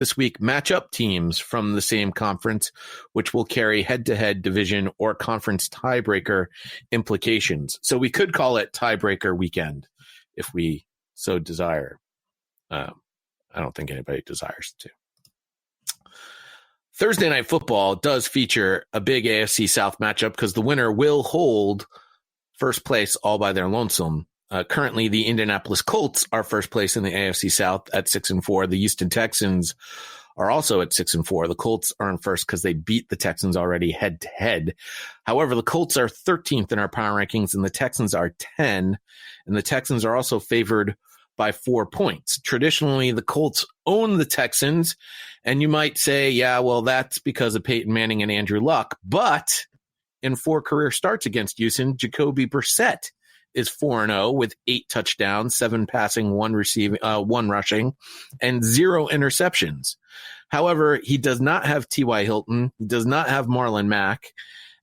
this week matchup teams from the same conference, which will carry head-to-head division or conference tiebreaker implications. So we could call it tiebreaker weekend if we so desire. I don't think anybody desires to. Thursday Night Football does feature a big AFC South matchup because the winner will hold first place all by their lonesome. Currently, the Indianapolis Colts are first place in the AFC South at 6-4. The Houston Texans are also at 6-4. The Colts are in first because they beat the Texans already head to head. However, the Colts are 13th in our power rankings and the Texans are 10. And the Texans are also favored by 4 points. Traditionally, the Colts own the Texans. And you might say, yeah, well, that's because of Peyton Manning and Andrew Luck. But in 4 career starts against Houston, Jacoby Brissett is 4-0 with 8 touchdowns, 7 passing, 1 receiving, 1 rushing, and 0 interceptions. However, he does not have T.Y. Hilton. He does not have Marlon Mack.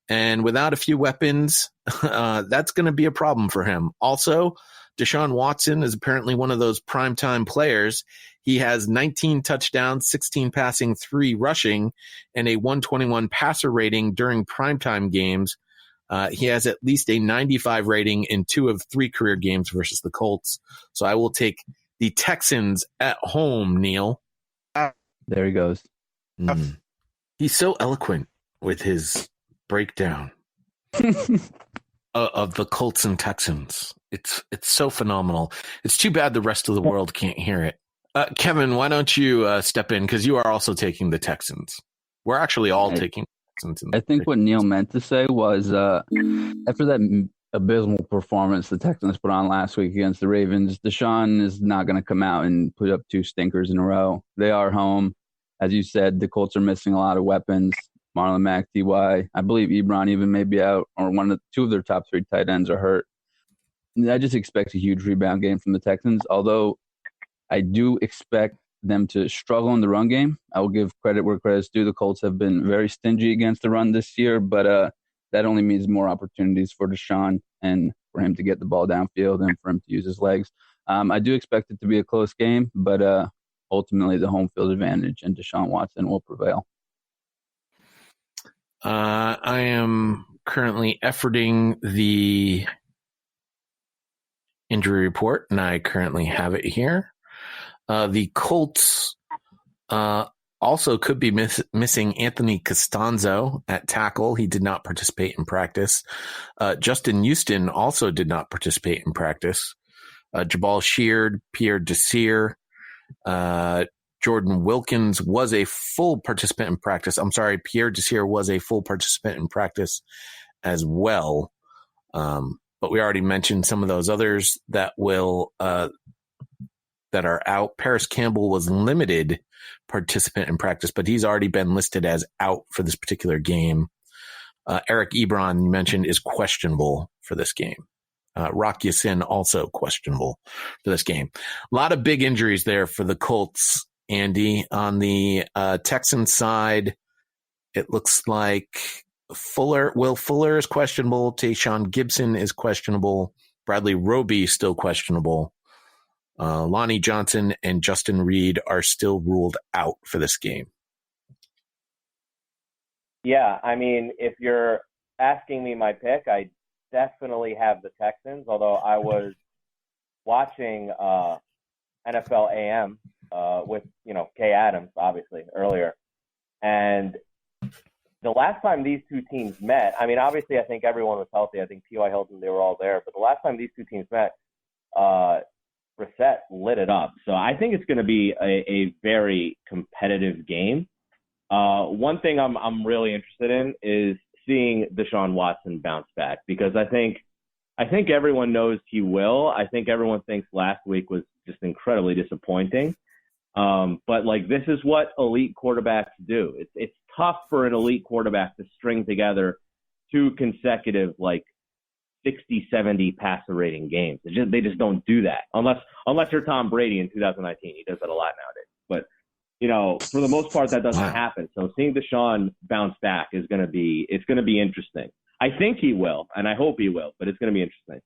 And without a few weapons, that's going to be a problem for him. Also, Deshaun Watson is apparently one of those primetime players. He has 19 touchdowns, 16 passing, 3 rushing, and a 121 passer rating during primetime games. He has at least a 95 rating in 2 of 3 career games versus the Colts. So I will take the Texans at home, Neil. There he goes. He's so eloquent with his breakdown of the Colts and Texans. It's so phenomenal. It's too bad the rest of the world can't hear it. Kevin, why don't you step in? Because you are also taking the Texans. We're actually all taking the Texans. I think what Neil meant to say was after that abysmal performance the Texans put on last week against the Ravens, Deshaun is not going to come out and put up 2 stinkers in a row. They are home. As you said, the Colts are missing a lot of weapons. Marlon Mack, T.Y. I believe Ebron even may be out, or 2 of their top 3 tight ends are hurt. I just expect a huge rebound game from the Texans, although I do expect them to struggle in the run game. I will give credit where credit's due. The Colts have been very stingy against the run this year, but that only means more opportunities for Deshaun and for him to get the ball downfield and for him to use his legs. I do expect it to be a close game, but ultimately the home field advantage and Deshaun Watson will prevail. I am currently efforting the injury report, and I currently have it here. The Colts also could be missing Anthony Costanzo at tackle. He did not participate in practice. Justin Houston also did not participate in practice. Jabal Sheard, Pierre Desir, Jordan Wilkins was a full participant in practice. I'm sorry, Pierre Desir was a full participant in practice as well. But we already mentioned some of those others that will that are out. Paris Campbell was limited participant in practice, but he's already been listed as out for this particular game. Eric Ebron, you mentioned, is questionable for this game. Rock Ya-Sin also questionable for this game. A lot of big injuries there for the Colts, Andy. On the Texans side, it looks like Will Fuller is questionable. Tayshaun Gibson is questionable. Bradley Roby still questionable. Lonnie Johnson and Justin Reed are still ruled out for this game. Yeah, I mean, if you're asking me my pick, I definitely have the Texans, although I was watching NFL AM with, Kay Adams, obviously, earlier. And the last time these 2 teams met, I mean, obviously, I think everyone was healthy. I think T.Y. Hilton, they were all there. But the last time these 2 teams met, Brissett lit it up. So I think it's going to be a very competitive game. One thing I'm really interested in is seeing Deshaun Watson bounce back, because I think everyone knows he will. I think everyone thinks last week was just incredibly disappointing. But this is what elite quarterbacks do. It's tough for an elite quarterback to string together 2 consecutive 60, 70 passer rating games. They just don't do that unless you're Tom Brady in 2019. He does that a lot nowadays. But for the most part, that doesn't happen. So seeing Deshaun bounce back is going to be interesting. I think he will, and I hope he will, but it's going to be interesting.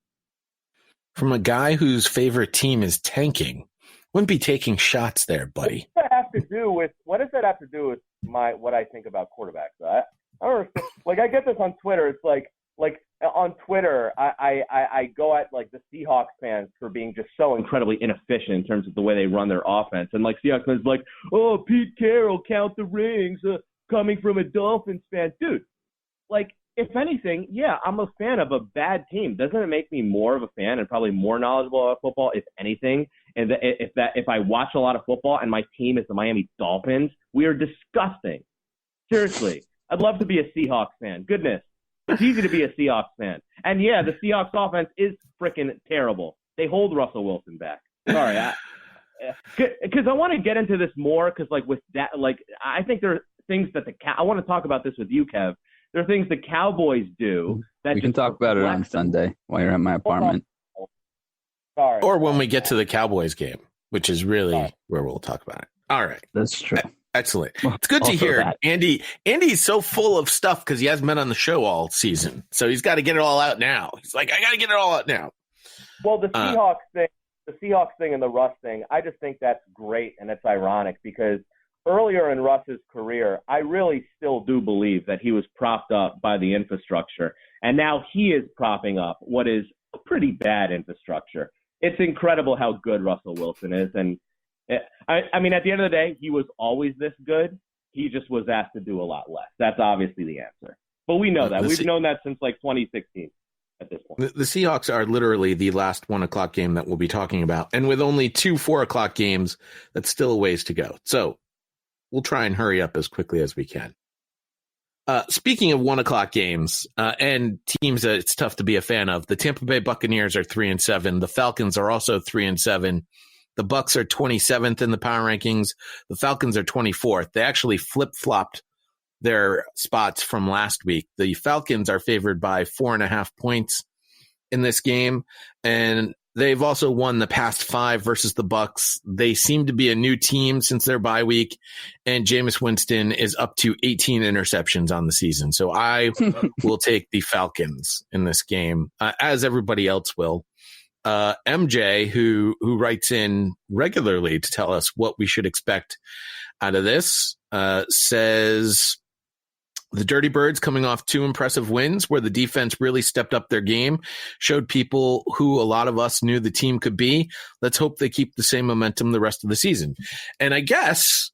From a guy whose favorite team is tanking, wouldn't be taking shots there, buddy. It has have to do with what I think about quarterbacks? I don't understand. Like, I get this on Twitter. It's like on Twitter, I go at like the Seahawks fans for being just so incredibly inefficient in terms of the way they run their offense. And like Seahawks fans like, oh, Pete Carroll, count the rings, coming from a Dolphins fan. Dude, like, if anything, yeah, I'm a fan of a bad team. Doesn't it make me more of a fan and probably more knowledgeable about football, if anything? And if I watch a lot of football and my team is the Miami Dolphins, we are disgusting. Seriously, I'd love to be a Seahawks fan. Goodness, it's easy to be a Seahawks fan. And yeah, the Seahawks offense is freaking terrible. They hold Russell Wilson back. Sorry, because I want to get into this more. Because like with that, like I think there are things that I want to talk about this with you, Kev. There are things the Cowboys do that we can talk about it on Sunday while you're at my apartment. Sorry. Or when we get to the Cowboys game, which is really where we'll talk about it. All right. That's true. Excellent. It's good to hear. That. Andy's so full of stuff because he hasn't been on the show all season. So he's got to get it all out now. He's like, I got to get it all out now. Well, the Seahawks thing and the Russ thing, I just think that's great, and it's ironic because earlier in Russ's career, I really still do believe that he was propped up by the infrastructure, and now he is propping up what is a pretty bad infrastructure. It's incredible how good Russell Wilson is, and I mean, at the end of the day, he was always this good. He just was asked to do a lot less. That's obviously the answer. But we know that. We've known that since like 2016 at this point. The Seahawks are literally the last 1 o'clock game that we'll be talking about. And with only 2 4 o'clock games, that's still a ways to go. So we'll try and hurry up as quickly as we can. Speaking of 1 o'clock games and teams that it's tough to be a fan of, the Tampa Bay Buccaneers are 3-7. The Falcons are also 3-7. The Bucs are 27th in the power rankings. The Falcons are 24th. They actually flip-flopped their spots from last week. The Falcons are favored by 4.5 points in this game, and they've also won the past 5 versus the Bucs. They seem to be a new team since their bye week, and Jameis Winston is up to 18 interceptions on the season. So I will take the Falcons in this game, as everybody else will. MJ, who writes in regularly to tell us what we should expect out of this, says the Dirty Birds, coming off 2 impressive wins where the defense really stepped up their game, showed people who a lot of us knew the team could be. Let's hope they keep the same momentum the rest of the season. And I guess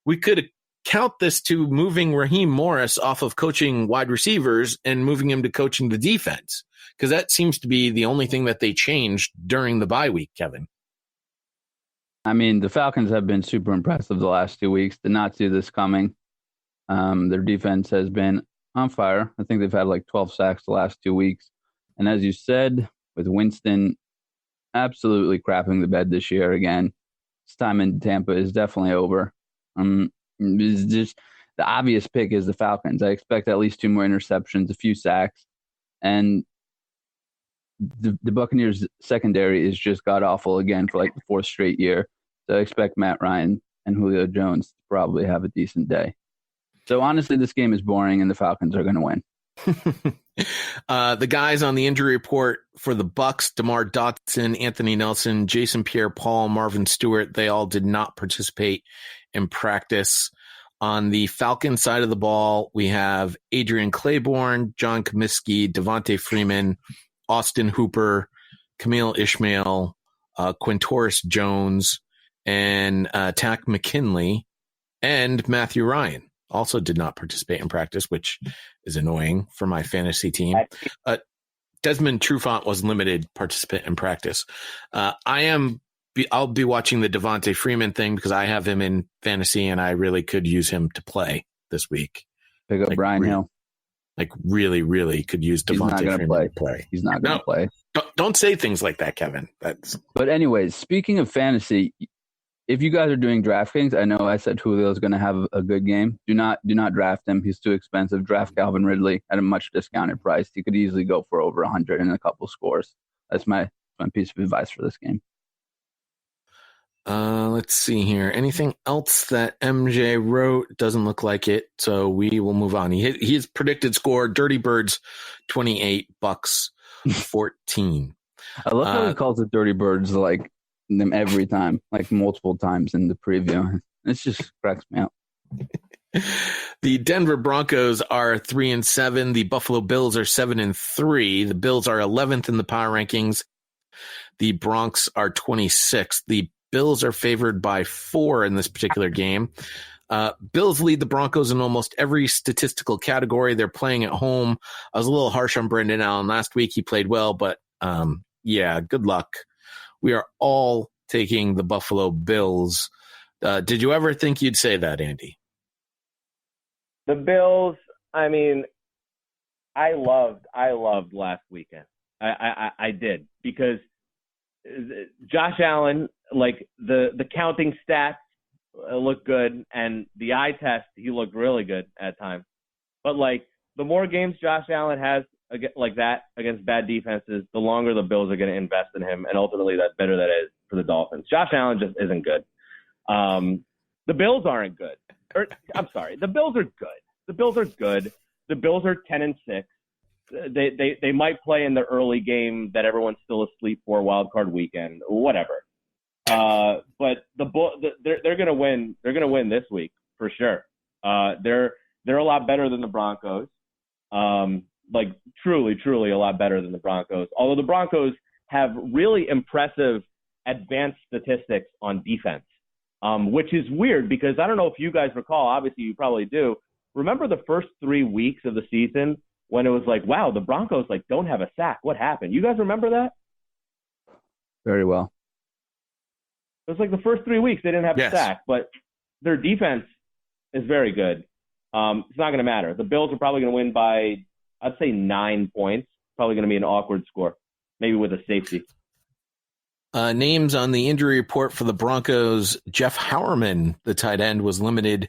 we could count this to moving Raheem Morris off of coaching wide receivers and moving him to coaching the defense, because that seems to be the only thing that they changed during the bye week, Kevin. I mean, the Falcons have been super impressive the last 2 weeks. Did not see this coming. Their defense has been on fire. I think they've had like 12 sacks the last 2 weeks. And as you said, with Winston absolutely crapping the bed this year again, his time in Tampa is definitely over. It's just the obvious pick is the Falcons. I expect at least 2 more interceptions, a few sacks, and the Buccaneers secondary is just god awful again for like the 4th straight year. So I expect Matt Ryan and Julio Jones to probably have a decent day. So honestly, this game is boring and the Falcons are going to win. The guys on the injury report for the Bucs, DeMar Dotson, Anthony Nelson, Jason Pierre-Paul, Marvin Stewart, they all did not participate in practice. On the Falcons side of the ball, we have Adrian Claiborne, John Comiskey, Devontae Freeman, Austin Hooper, Camille Ishmael, Quintoris Jones, and Tack McKinley, and Matthew Ryan also did not participate in practice, which is annoying for my fantasy team. Desmond Trufant was limited participant in practice. I'll be watching the Devontae Freeman thing because I have him in fantasy and I really could use him to play this week. Pick up Brian Hill. Like really could use Devontae Freeman to play. He's not going to play. Don't say things like that, Kevin. But anyways, speaking of fantasy, if you guys are doing DraftKings, I know I said Julio's going to have a good game. Do not draft him. He's too expensive. Draft Calvin Ridley at a much discounted price. He could easily go for over 100 and a couple scores. That's my piece of advice for this game. Let's see here. Anything else that MJ wrote? Doesn't look like it, so we will move on. His predicted score: Dirty Birds 28, Bucs 14. I love how he calls it Dirty Birds like them every time, like multiple times in the preview. It just cracks me up. The Denver Broncos are 3-7. The Buffalo Bills are 7-3. The Bills are 11th in the power rankings. The Bronx are 26th. The Bills are favored by 4 in this particular game. Bills lead the Broncos in almost every statistical category. They're playing at home. I was a little harsh on Brendan Allen last week. He played well, but yeah, good luck. We are all taking the Buffalo Bills. Did you ever think you'd say that, Andy? The Bills, I mean, I loved last weekend. I did, because Josh Allen, like the counting stats looked good, and the eye test, he looked really good at times. But like, the more games Josh Allen has like that against bad defenses, the longer the Bills are going to invest in him, and ultimately that's better that is for the Dolphins. Josh Allen just isn't good. The Bills aren't good. I'm sorry, the Bills are good. The Bills are good. The Bills are 10-6. They might play in the early game that everyone's still asleep for, wild card weekend, whatever. But they're going to win. They're going to win this week for sure. They're a lot better than the Broncos. Like truly a lot better than the Broncos. Although the Broncos have really impressive advanced statistics on defense, which is weird, because I don't know if you guys recall. Obviously, you probably do. Remember the first 3 weeks of the season when it was like, wow, the Broncos like don't have a sack. What happened? You guys remember that? Very well. It was like the first 3 weeks they didn't have a sack, but their defense is very good. It's not going to matter. The Bills are probably going to win by, I'd say, 9 points. Probably going to be an awkward score, maybe with a safety. Names on the injury report for the Broncos: Jeff Howerman, the tight end, was limited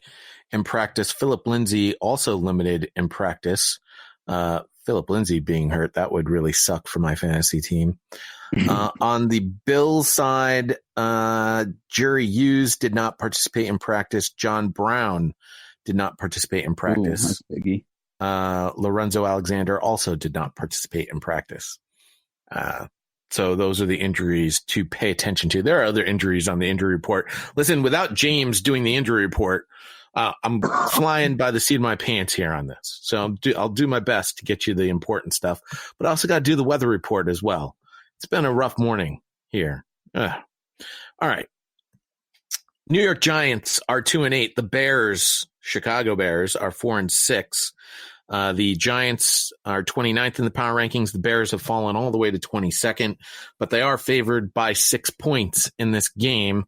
in practice. Philip Lindsay also limited in practice. Philip Lindsay being hurt, that would really suck for my fantasy team. On the Bills side, Jerry Hughes did not participate in practice. John Brown did not participate in practice. Ooh, that's biggie. Lorenzo Alexander also did not participate in practice. So those are the injuries to pay attention to. There are other injuries on the injury report. Listen, without James doing the injury report, I'm flying by the seat of my pants here on this. So I'll do my best to get you the important stuff, but I also got to do the weather report as well. It's been a rough morning here. All right. New York Giants are 2-8. The Bears, Chicago Bears, are 4-6. The Giants are 29th in the power rankings. The Bears have fallen all the way to 22nd, but they are favored by 6 points in this game.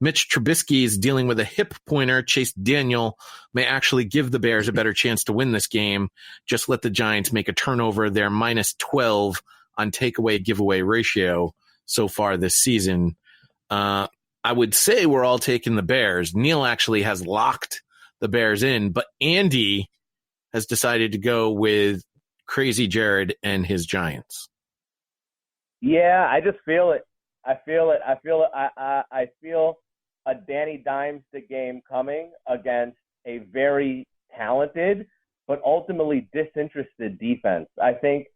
Mitch Trubisky is dealing with a hip pointer. Chase Daniel may actually give the Bears a better chance to win this game. Just let the Giants make a turnover. They're minus 12 on takeaway giveaway ratio so far this season. I would say we're all taking the Bears. Neil actually has locked the Bears in, but Andy has decided to go with Crazy Jared and his Giants. Yeah, I just feel it. I feel a Danny Dimes game coming against a very talented but ultimately disinterested defense. I think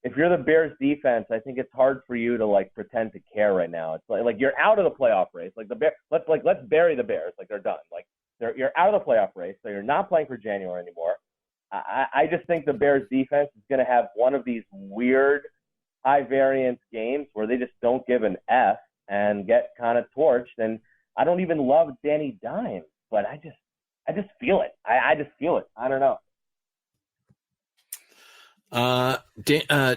if you're the Bears defense, I think it's hard for you to like pretend to care right now. It's like you're out of the playoff race. Like the Bears, let's bury the Bears. Like they're done. Like you're out of the playoff race, so you're not playing for January anymore. I just think the Bears defense is going to have one of these weird high variance games where they just don't give an F and get kind of torched. And I don't even love Danny Dimes, but I just feel it. I just feel it. I don't know.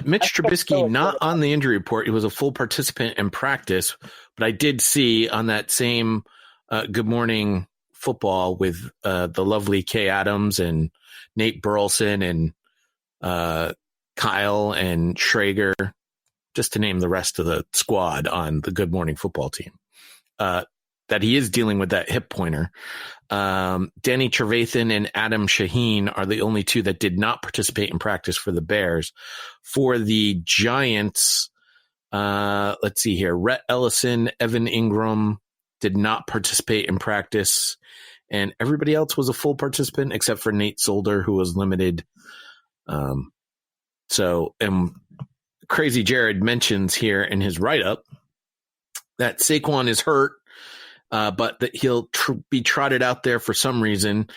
Mitch Trubisky, not on the injury report. He was a full participant in practice, but I did see on that same Good Morning Football with the lovely Kay Adams and Nate Burleson and Kyle and Schrager, just to name the rest of the squad on the Good Morning Football team, that he is dealing with that hip pointer. Danny Trevathan and Adam Shaheen are the only two that did not participate in practice for the Bears. For the Giants, let's see here. Rhett Ellison, Evan Ingram did not participate in practice, and everybody else was a full participant except for Nate Solder, who was limited. So Crazy Jared mentions here in his write-up that Saquon is hurt. but that he'll be trotted out there for some reason